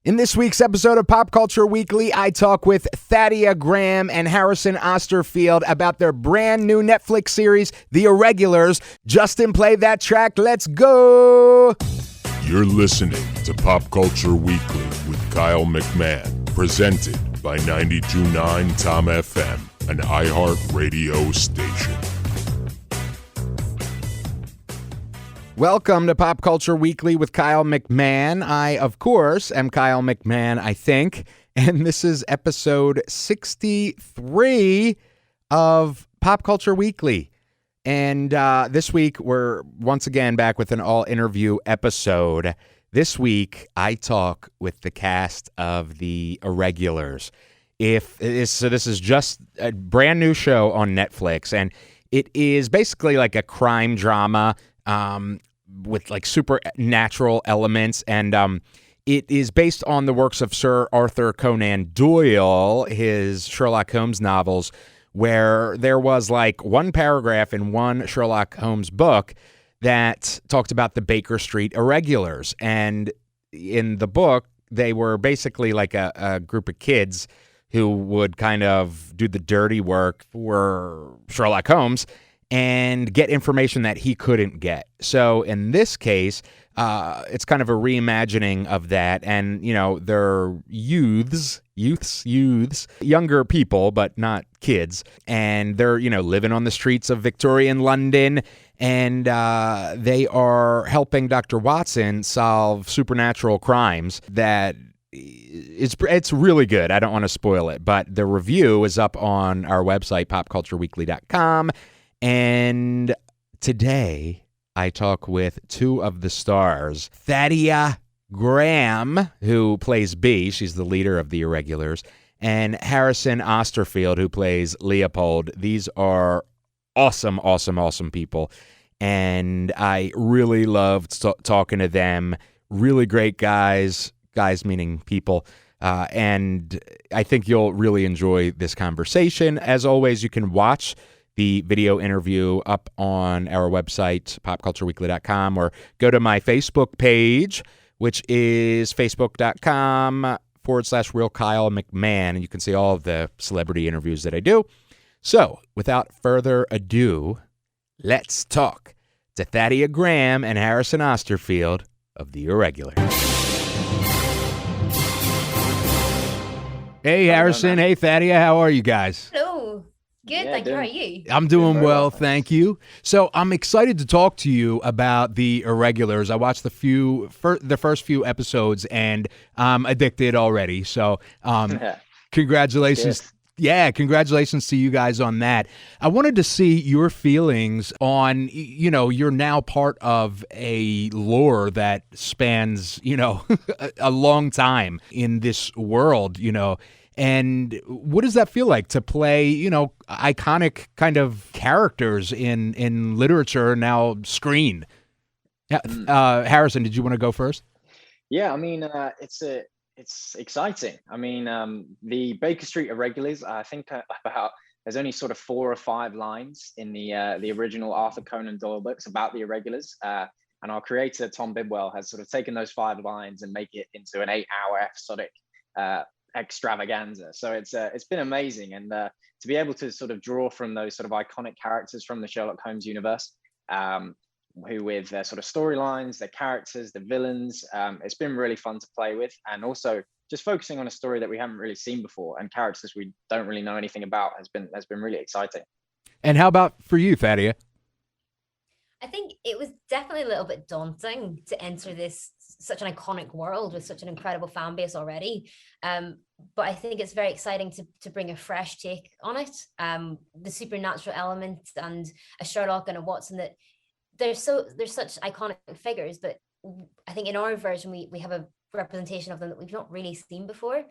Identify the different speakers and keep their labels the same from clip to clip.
Speaker 1: In this week's episode of Pop Culture Weekly, I talk with Thaddea Graham and Harrison Osterfield about their brand new Netflix series, The Irregulars. Justin, play that track. Let's go.
Speaker 2: You're listening to Pop Culture Weekly with Kyle McMahon, presented by 92.9 Tom FM, an iHeart radio station.
Speaker 1: Welcome to Pop Culture Weekly with Kyle McMahon. I, of course, am Kyle McMahon, I think, and this is episode 63 of Pop Culture Weekly. And this week, we're once again back with an all-interview episode. This week, I talk with the cast of The Irregulars. So this is just a brand new show on Netflix, and it is basically like a crime drama with like supernatural elements, and it is based on the works of Sir Arthur Conan Doyle, his Sherlock Holmes novels, where there was like one paragraph in one Sherlock Holmes book that talked about the Baker Street Irregulars. And in the book, they were basically like a group of kids who would kind of do the dirty work for Sherlock Holmes and get information that he couldn't get. So in this case, it's kind of a reimagining of that. And, you know, they're youths, younger people, but not kids. And they're, you know, living on the streets of Victorian London. And they are helping Dr. Watson solve supernatural crimes that it's really good. I don't want to spoil it, but the review is up on our website, popcultureweekly.com. And today, I talk with two of the stars, Thaddea Graham, who plays Bee, she's the leader of the Irregulars, and Harrison Osterfield, who plays Leopold. These are awesome people, and I really loved talking to them. Really great guys meaning people, and I think you'll really enjoy this conversation. As always, you can watch the video interview up on our website, popcultureweekly.com, or go to my Facebook page, which is facebook.com/Real Kyle McMahon, and you can see all of the celebrity interviews that I do. So, without further ado, let's talk to Thaddea Graham and Harrison Osterfield of The Irregulars. Hey, Harrison. Hey, Thaddea. How are you guys?
Speaker 3: Hello. Good, thank you. How are you?
Speaker 1: I'm doing well, thank you. So I'm excited to talk to you about The Irregulars. I watched the first few episodes, and I'm addicted already. So congratulations.
Speaker 4: Yes.
Speaker 1: Yeah, congratulations to you guys on that. I wanted to see your feelings on, you know, you're now part of a lore that spans, you know, a long time in this world, you know. And what does that feel like to play, you know, iconic kind of characters in literature, now screen? Harrison, did you want to go first?
Speaker 4: Yeah, I mean, it's exciting. I mean, the Baker Street Irregulars, I think about there's only sort of 4 or 5 lines in the original Arthur Conan Doyle books about the Irregulars. And our creator, Tom Bidwell, has sort of taken those 5 lines and make it into an 8-hour episodic extravaganza. So it's been amazing, and to be able to sort of draw from those sort of iconic characters from the Sherlock Holmes universe, who with their sort of storylines, their characters, the villains, it's been really fun to play with, and also just focusing on a story that we haven't really seen before and characters we don't really know anything about has been really exciting.
Speaker 1: And how about for you, Thaddea?
Speaker 3: I think it was definitely a little bit daunting to enter this such an iconic world with such an incredible fan base already. But I think it's very exciting to bring a fresh take on it. The supernatural element and a Sherlock and a Watson, that they're such iconic figures, but I think in our version we have a representation of them that we've not really seen before.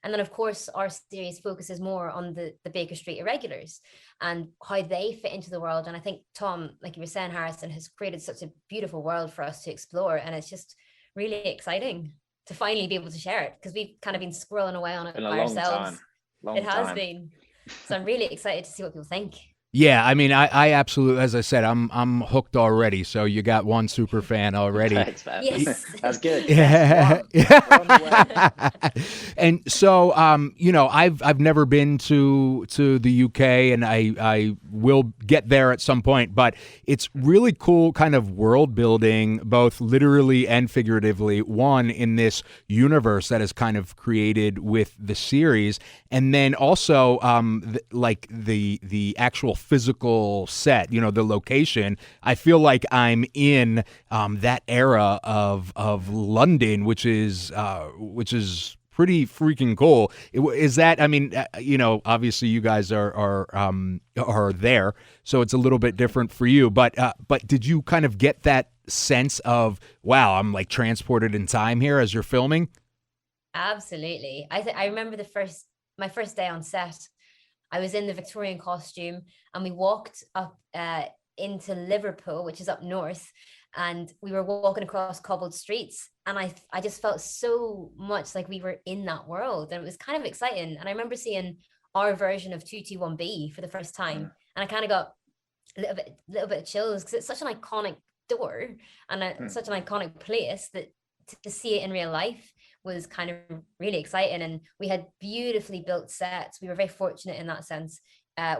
Speaker 3: And then, of course, our series focuses more on the Baker Street Irregulars and how they fit into the world. And I think Tom, like you were saying, Harrison, has created such a beautiful world for us to explore. And it's just really exciting to finally be able to share it, because we've kind of been squirreling away on it by ourselves.
Speaker 4: Long
Speaker 3: it has
Speaker 4: time.
Speaker 3: been. So I'm really excited to see what people think.
Speaker 1: Yeah, I mean, I absolutely, as I said, I'm hooked already. So you got one super fan already.
Speaker 4: Thanks, man.
Speaker 3: Yes.
Speaker 4: That's good.
Speaker 1: Yeah.
Speaker 4: We're on the way.
Speaker 1: And so, I've never been to the UK, and I will get there at some point. But it's really cool, kind of world building, both literally and figuratively. One, in this universe that is kind of created with the series, and then also the actual physical set, the location. I feel like I'm in that era of London, which is pretty freaking cool. Is that? I mean, obviously you guys are there, so it's a little bit different for you. But did you kind of get that sense of, wow, I'm like transported in time here as you're filming?
Speaker 3: Absolutely. I remember my first day on set. I was in the Victorian costume, and we walked up into Liverpool, which is up north, and we were walking across cobbled streets, and I just felt so much like we were in that world, and it was kind of exciting. And I remember seeing our version of 221B for the first time, and I kind of got a little bit of chills, because it's such an iconic door and such an iconic place that to see it in real life was kind of really exciting. And we had beautifully built sets. We were very fortunate in that sense.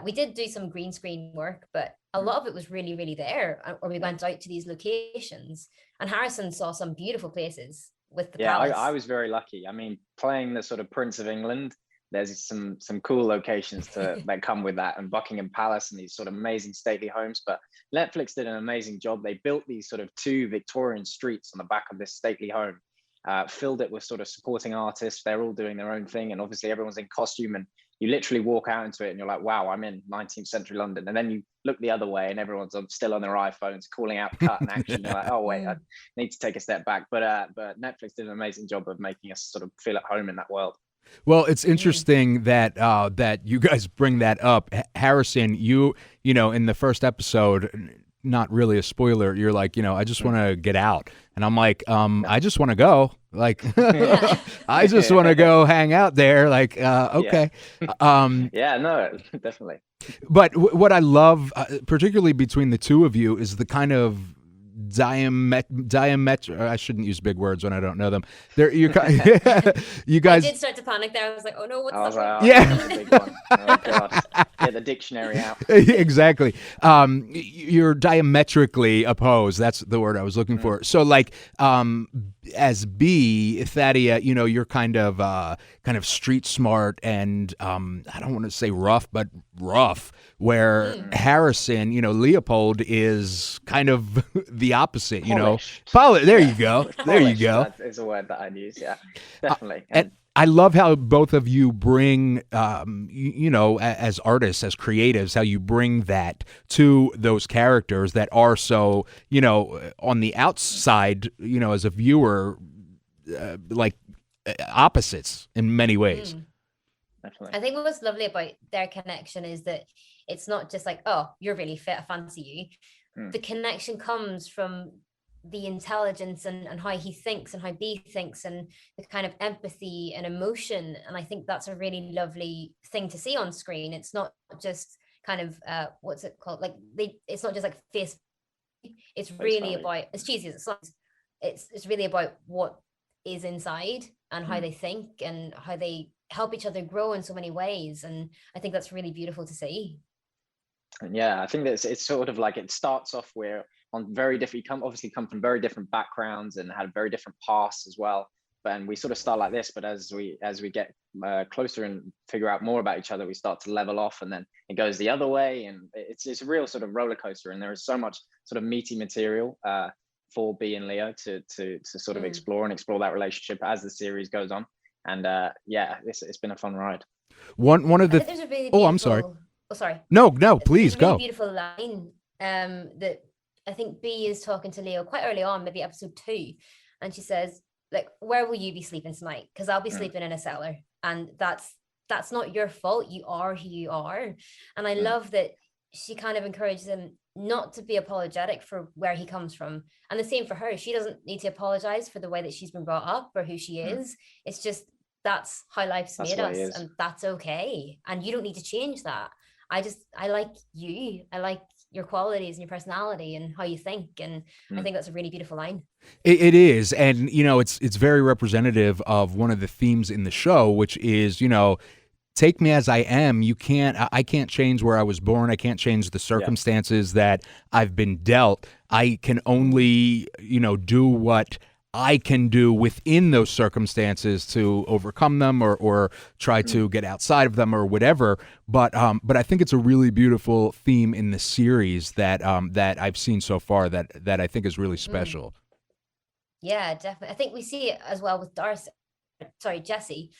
Speaker 3: We did do some green screen work, but a lot of it was really, really there. Or we went out to these locations, and Harrison saw some beautiful places with the palace.
Speaker 4: I was very lucky. I mean, playing the sort of Prince of England, there's some cool locations that come with that, and Buckingham Palace and these sort of amazing stately homes. But Netflix did an amazing job. They built these sort of 2 Victorian streets on the back of this stately home. Filled it with sort of supporting artists. They're all doing their own thing, and obviously everyone's in costume, and you literally walk out into it and you're like, wow, I'm in 19th century London. And then you look the other way and everyone's still on their iPhones calling out cut and action. You're like, oh wait, I need to take a step back. But Netflix did an amazing job of making us sort of feel at home in that world.
Speaker 1: Well, it's interesting that you guys bring that up. Harrison, you in the first episode, not really a spoiler, you're like, I just want to get out. And I'm like, I just want to go. Like, I just want to go hang out there. Like, okay.
Speaker 4: No, definitely.
Speaker 1: But what I love, particularly between the two of you, is the kind of diametric. I shouldn't use big words when I don't know them. You guys.
Speaker 3: I did start to panic there. I was like, "Oh no, what's that?"
Speaker 1: Yeah.
Speaker 4: Big one. Oh God. Get the dictionary out.
Speaker 1: Exactly. You're diametrically opposed. That's the word I was looking for. So, like, as B, Thaddea, you're kind of street smart and I don't want to say rough, but rough. Where Harrison, Leopold is kind of the opposite.
Speaker 4: Polished.
Speaker 1: There you go. There you go.
Speaker 4: That is a word that I'd use. Yeah, definitely.
Speaker 1: And I love how both of you bring, as artists, as creatives, how you bring that to those characters that are so, on the outside, as a viewer, like opposites in many ways.
Speaker 4: Definitely.
Speaker 3: I think what's lovely about their connection is that it's not just like, oh, you're really fit, I fancy you. The connection comes from the intelligence and how he thinks and how B thinks, and the kind of empathy and emotion. And I think that's a really lovely thing to see on screen. It's not just kind of what's it called, like it's not just like face. It's really about, as cheesy as it sounds, it's really about what is inside and how they think and how they help each other grow in so many ways. And I think that's really beautiful to see.
Speaker 4: And yeah, I think that it's sort of like, it starts off where on very different, obviously come from very different backgrounds and had very different pasts as well. And we sort of start like this, but as we get closer and figure out more about each other, we start to level off, and then it goes the other way, and it's a real sort of roller coaster. And there is so much sort of meaty material for B and Leo to sort of explore that relationship as the series goes on. And it's been a fun ride.
Speaker 1: One of the
Speaker 3: really
Speaker 1: I'm sorry.
Speaker 3: Oh, sorry.
Speaker 1: No, please
Speaker 3: go.
Speaker 1: Go.
Speaker 3: Really beautiful line that I think B is talking to Leo quite early on, maybe episode 2, and she says, like, where will you be sleeping tonight? Because I'll be sleeping in a cellar, and that's not your fault. You are who you are. And I love that she kind of encourages him not to be apologetic for where he comes from, and the same for her. She doesn't need to apologize for the way that she's been brought up or who she is. It's just that's how life's made us, and that's okay, and you don't need to change that. I like you. I like your qualities and your personality and how you think. And I think that's a really beautiful line.
Speaker 1: It is. And, it's very representative of one of the themes in the show, which is, take me as I am. I can't change where I was born. I can't change the circumstances that I've been dealt. I can only, do what I can do within those circumstances to overcome them or try to get outside of them or whatever. But I think it's a really beautiful theme in the series that I've seen so far that I think is really special.
Speaker 3: Yeah, definitely. I think we see it as well with Jessie,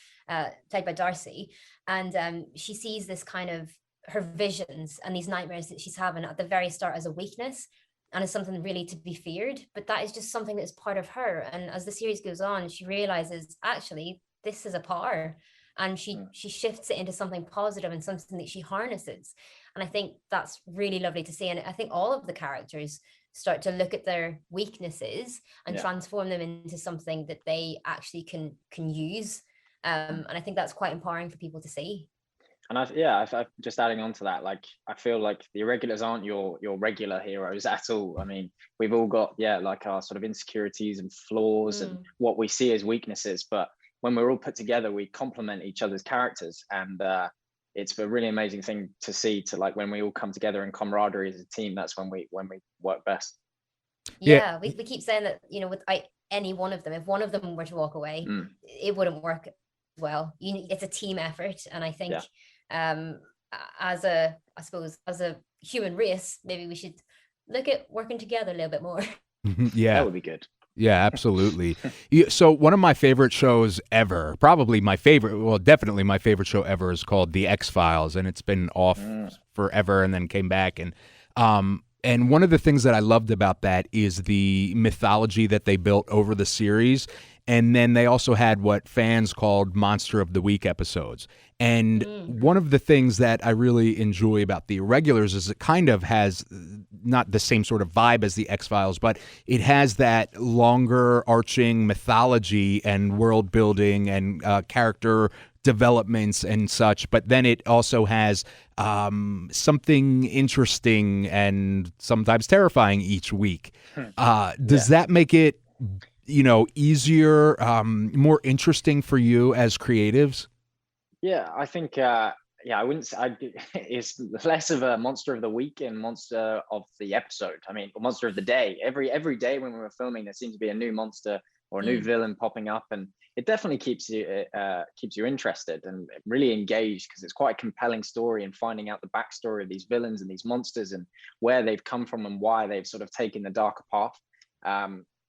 Speaker 3: played by Darcy, and she sees this kind of her visions and these nightmares that she's having at the very start as a weakness, and it's something really to be feared, but that is just something that's part of her. And as the series goes on, she realizes actually this is a power, and she shifts it into something positive and something that she harnesses. And I think that's really lovely to see. And I think all of the characters start to look at their weaknesses and transform them into something that they actually can use. And I think that's quite empowering for people to see.
Speaker 4: And I've just adding on to that, like, I feel like the Irregulars aren't your regular heroes at all. I mean, we've all got, like our sort of insecurities and flaws and what we see as weaknesses. But when we're all put together, we complement each other's characters. And it's a really amazing thing to see, to like when we all come together in camaraderie as a team, that's when we work best.
Speaker 3: Yeah, we keep saying that, with any one of them, if one of them were to walk away, it wouldn't work well. It's a team effort. And I think as a human race, maybe we should look at working together a little bit more.
Speaker 1: Yeah,
Speaker 4: that would be good.
Speaker 1: Yeah, absolutely. So one of my favorite shows ever, definitely my favorite show ever, is called The X-Files, and it's been off forever and then came back. And one of the things that I loved about that is the mythology that they built over the series. And then they also had what fans called Monster of the Week episodes. And one of the things that I really enjoy about the Irregulars is it kind of has not the same sort of vibe as the X-Files, but it has that longer arching mythology and world building and character developments and such. But then it also has something interesting and sometimes terrifying each week. Does that make it easier, more interesting for you as creatives?
Speaker 4: Yeah, I think, I wouldn't say it's less of a monster of the week and monster of the episode. I mean, monster of the day. Every day when we were filming, there seems to be a new monster or a new villain popping up, and it definitely keeps you interested and really engaged, because it's quite a compelling story, and finding out the backstory of these villains and these monsters and where they've come from and why they've sort of taken the darker path.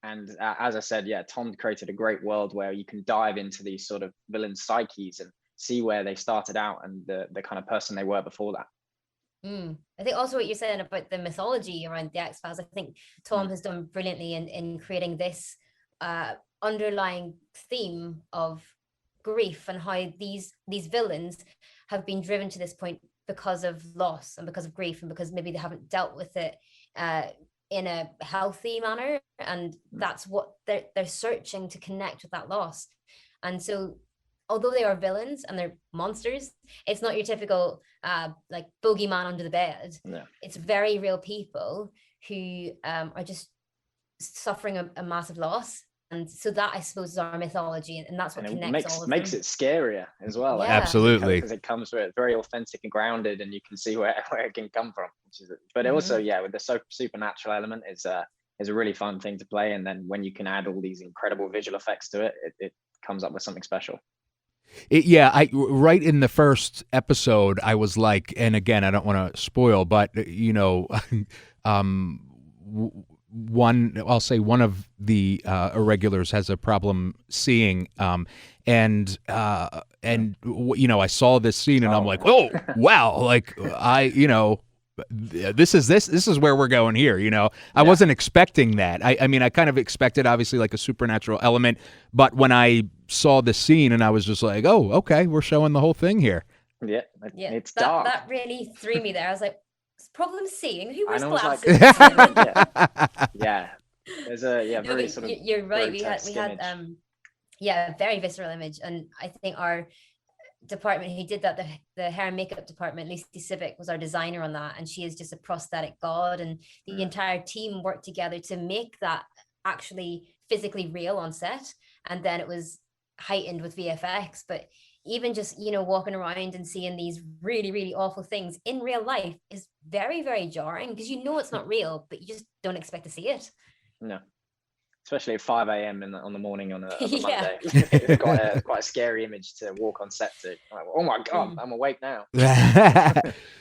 Speaker 4: And as I said, Tom created a great world where you can dive into these sort of villain psyches and see where they started out and the kind of person they were before that.
Speaker 3: I think also what you're saying about the mythology around the X-Files, I think Tom has done brilliantly in creating this underlying theme of grief and how these villains have been driven to this point because of loss and because of grief and because maybe they haven't dealt with it in a healthy manner, and that's what they're searching to connect with, that loss. And so although they are villains and they're monsters, it's not your typical like bogeyman under the bed. It's very real people who are just suffering a massive loss. And so that, I suppose, is our mythology, and that's what connects all of them. Makes
Speaker 4: it scarier as well.
Speaker 3: Yeah.
Speaker 1: Absolutely,
Speaker 4: because it comes with very authentic and grounded, and you can see where it can come from. But also, with the supernatural element, is a really fun thing to play. And then when you can add all these incredible visual effects to it, it comes up with something special. Right in the first episode, I was like, and again, I don't want to spoil, but
Speaker 1: one of the Irregulars has a problem seeing, and I saw this scene and I'm like, oh wow, like this is where we're going here. I wasn't expecting that. I mean, I kind of expected obviously like a supernatural element, but when I saw the scene and I was just like, oh, okay, we're showing the whole thing here.
Speaker 4: It's dark.
Speaker 3: That really threw me there. I was like, problem seeing who wears glasses.
Speaker 4: There's a very sort of,
Speaker 3: you're right, we had a very visceral image, and I think department who did that, the hair and makeup department, Lucy Civic was our designer on that, and she is just a prosthetic god, and the entire team worked together to make that actually physically real on set, and then it was heightened with VFX. But even just, you know, walking around and seeing these really, really awful things in real life is very, very jarring, because you know it's not real, but you just don't expect to see it.
Speaker 4: No. Especially at 5 a.m. on the morning on a
Speaker 3: Yeah.
Speaker 4: Monday. It's quite a scary image to walk on set to. Like, oh my God, I'm awake now.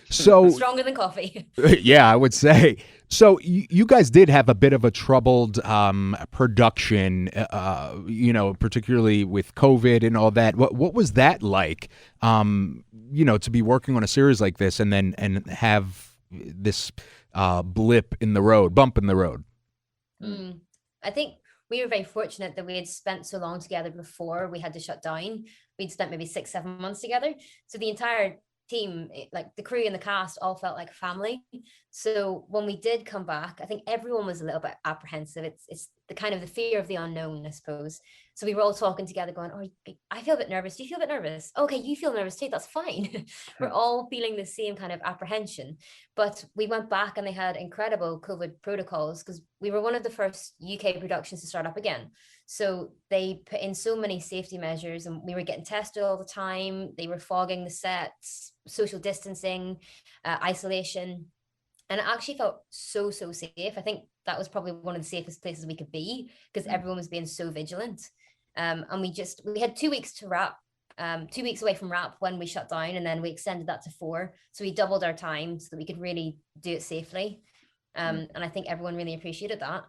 Speaker 1: So
Speaker 3: Stronger than coffee.
Speaker 1: yeah, I would say. So you guys did have a bit of a troubled production, you know, particularly with COVID and all that. What was that like? You know, to be working on a series like this and have this bump in the road.
Speaker 3: I think we were very fortunate that we had spent so long together before we had to shut down. We'd spent maybe 6-7 months together. So the entire team, like the crew and the cast, all felt like family. So when we did come back, I think everyone was a little bit apprehensive. It's the kind of the fear of the unknown, I suppose. So we were all talking together going, oh, I feel a bit nervous. Do you feel a bit nervous? Okay, you feel nervous too. That's fine. We're all feeling the same kind of apprehension. But we went back and they had incredible COVID protocols, because we were one of the first UK productions to start up again. So they put in so many safety measures, and we were getting tested all the time. They were fogging the sets, social distancing, isolation. And it actually felt so safe. I think that was probably one of the safest places we could be, because everyone was being so vigilant. And we had 2 weeks to wrap, 2 weeks away from wrap when we shut down, and then we extended that to 4. So we doubled our time so that we could really do it safely. And I think everyone really appreciated that.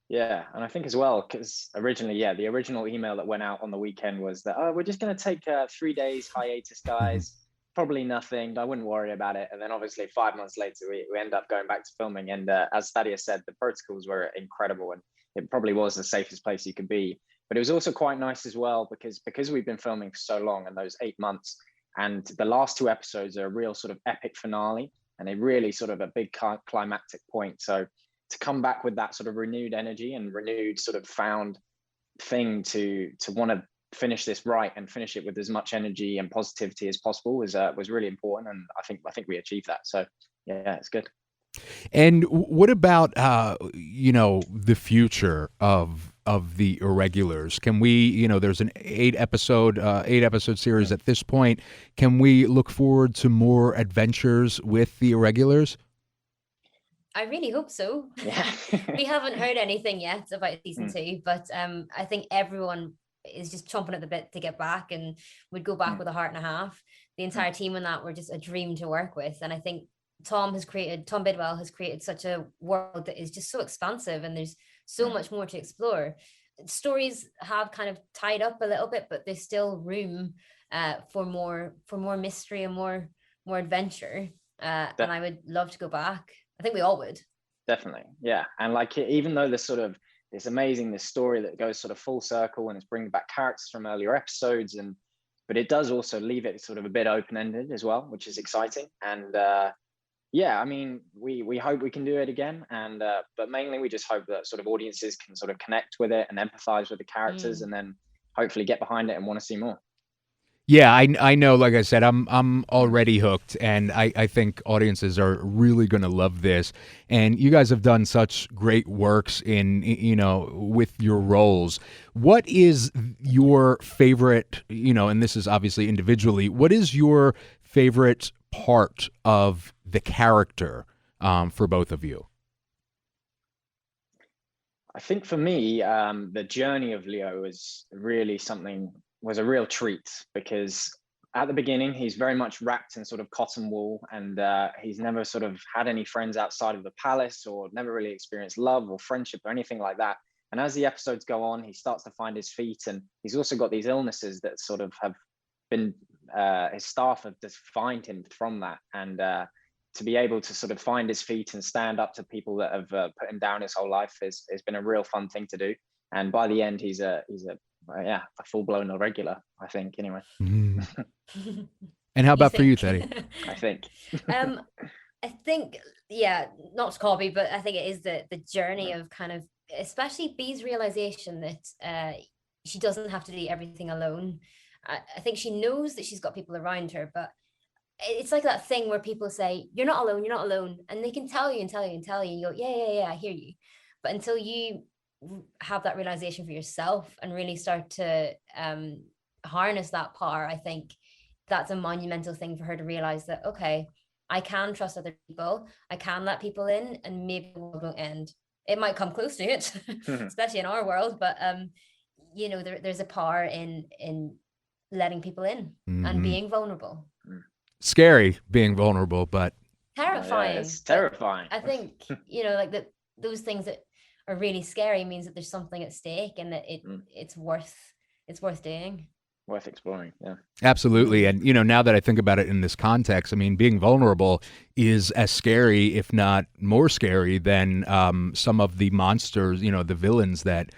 Speaker 4: Yeah, and I think as well, because originally, the original email that went out on the weekend was that, oh, we're just going to take 3 days hiatus, guys. Probably nothing. I wouldn't worry about it. And then obviously 5 months later, we end up going back to filming. And as Thaddea said, the protocols were incredible, and it probably was the safest place you could be. But it was also quite nice as well, because we've been filming for so long, and those 8 months, and the last 2 episodes are a real sort of epic finale, and a really sort of a big climactic point. So to come back with that sort of renewed energy and renewed sort of found thing to want to finish this right and finish it with as much energy and positivity as possible was really important, and I think we achieved that. So yeah, it's good.
Speaker 1: And what about you know, the future of the Irregulars? Can we, you know, there's an 8 episode series at this point. Can we look forward to more adventures with the Irregulars?
Speaker 3: I really hope so.
Speaker 4: Yeah.
Speaker 3: We haven't heard anything yet about season 2, but I think everyone is just chomping at the bit to get back, and would go back with a heart and a half. The entire team on that were just a dream to work with, and I think Tom Bidwell has created such a world that is just so expansive, and there's so much more to explore. Stories have kind of tied up a little bit, but there's still room for more mystery and more adventure. And I would love to go back. I think we all would.
Speaker 4: Definitely, yeah. And like, even though this story that goes sort of full circle, and it's bringing back characters from earlier episodes, but it does also leave it sort of a bit open-ended as well, which is exciting. And yeah, I mean, we hope we can do it again, and but mainly we just hope that sort of audiences can sort of connect with it and empathize with the characters, and then hopefully get behind it and want to see more.
Speaker 1: Yeah, I know, like I said, I'm already hooked, and I think audiences are really going to love this. And you guys have done such great works in, you know, with your roles. What is your favorite, you know, and this is obviously individually, what is your favorite part of the character for both of you?
Speaker 4: I think for me, the journey of Leo was a real treat, because at the beginning, he's very much wrapped in sort of cotton wool, and he's never sort of had any friends outside of the palace, or never really experienced love or friendship or anything like that. And as the episodes go on, he starts to find his feet, and he's also got these illnesses that sort of have been, his staff have defined him from that. And to be able to sort of find his feet and stand up to people that have put him down his whole life has been a real fun thing to do. And by the end, he's a full-blown Irregular, I think, anyway.
Speaker 1: And how about for you, Thaddea?
Speaker 4: I think.
Speaker 3: I think, yeah, not to copy, but I think it is the journey of kind of, especially Bee's realization that she doesn't have to do everything alone. I think she knows that she's got people around her, but it's like that thing where people say, you're not alone. And they can tell you and tell you and tell you, and you go, yeah, I hear you. But until you have that realization for yourself and really start to harness that power, I think that's a monumental thing for her to realize that, okay, I can trust other people, I can let people in, and maybe the world won't end. It might come close to it, especially in our world, but there's a power in letting people in and being vulnerable.
Speaker 1: Scary being vulnerable, but
Speaker 3: terrifying.
Speaker 4: It's terrifying.
Speaker 3: I think like those things that are really scary means that there's something at stake, and that it's worth doing.
Speaker 4: Worth exploring, yeah.
Speaker 1: Absolutely. And, now that I think about it in this context, I mean, being vulnerable is as scary, if not more scary, than some of the monsters, the villains that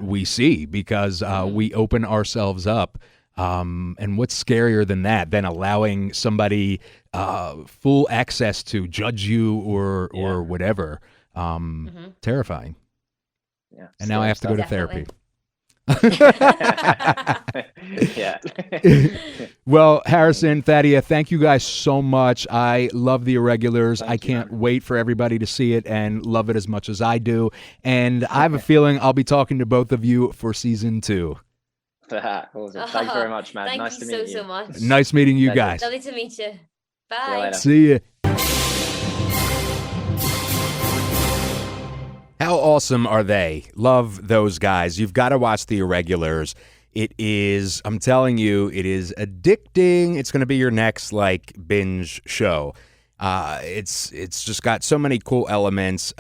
Speaker 1: we see, because we open ourselves up. And what's scarier than that, than allowing somebody full access to judge you or whatever? Terrifying.
Speaker 4: Yeah.
Speaker 1: And now I have to go to therapy.
Speaker 4: Yeah.
Speaker 1: Well, Harrison, Thaddea, thank you guys so much. I love the Irregulars. I can't wait for everybody to see it and love it as much as I do. And I have a feeling I'll be talking to both of you for season 2.
Speaker 4: Awesome. Thank you very much, man.
Speaker 3: Thank
Speaker 4: Nice
Speaker 3: you
Speaker 4: to meet you.
Speaker 3: so much.
Speaker 1: Nice meeting you guys.
Speaker 3: Lovely to meet you.
Speaker 4: See you
Speaker 3: Bye.
Speaker 4: later.
Speaker 1: See ya. How awesome are they? Love those guys. You've got to watch The Irregulars. It is, I'm telling you, it is addicting. It's going to be your next binge show. It's just got so many cool elements,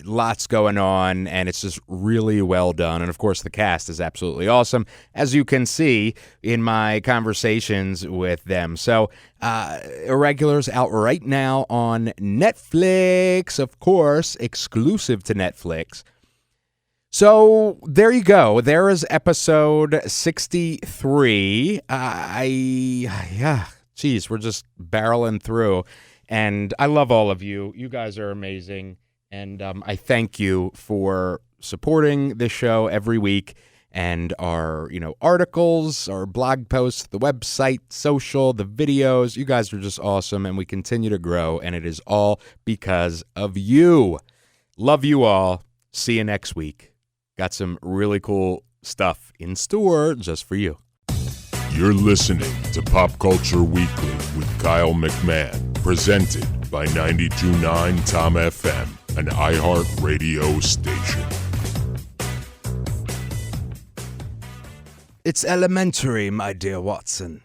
Speaker 1: lots going on, and it's just really well done. And of course, the cast is absolutely awesome, as you can see in my conversations with them. So, Irregulars out right now on Netflix, of course, exclusive to Netflix. So there you go. There is episode 63. Geez, we're just barreling through, and I love all of you. You guys are amazing. And I thank you for supporting this show every week, and our, articles, our blog posts, the website, social, the videos. You guys are just awesome, and we continue to grow, and it is all because of you. Love you all. See you next week. Got some really cool stuff in store just for you.
Speaker 2: You're listening to Pop Culture Weekly with Kyle McMahon, presented by 92.9 Tom FM, an iHeart radio station.
Speaker 1: It's elementary, my dear Watson.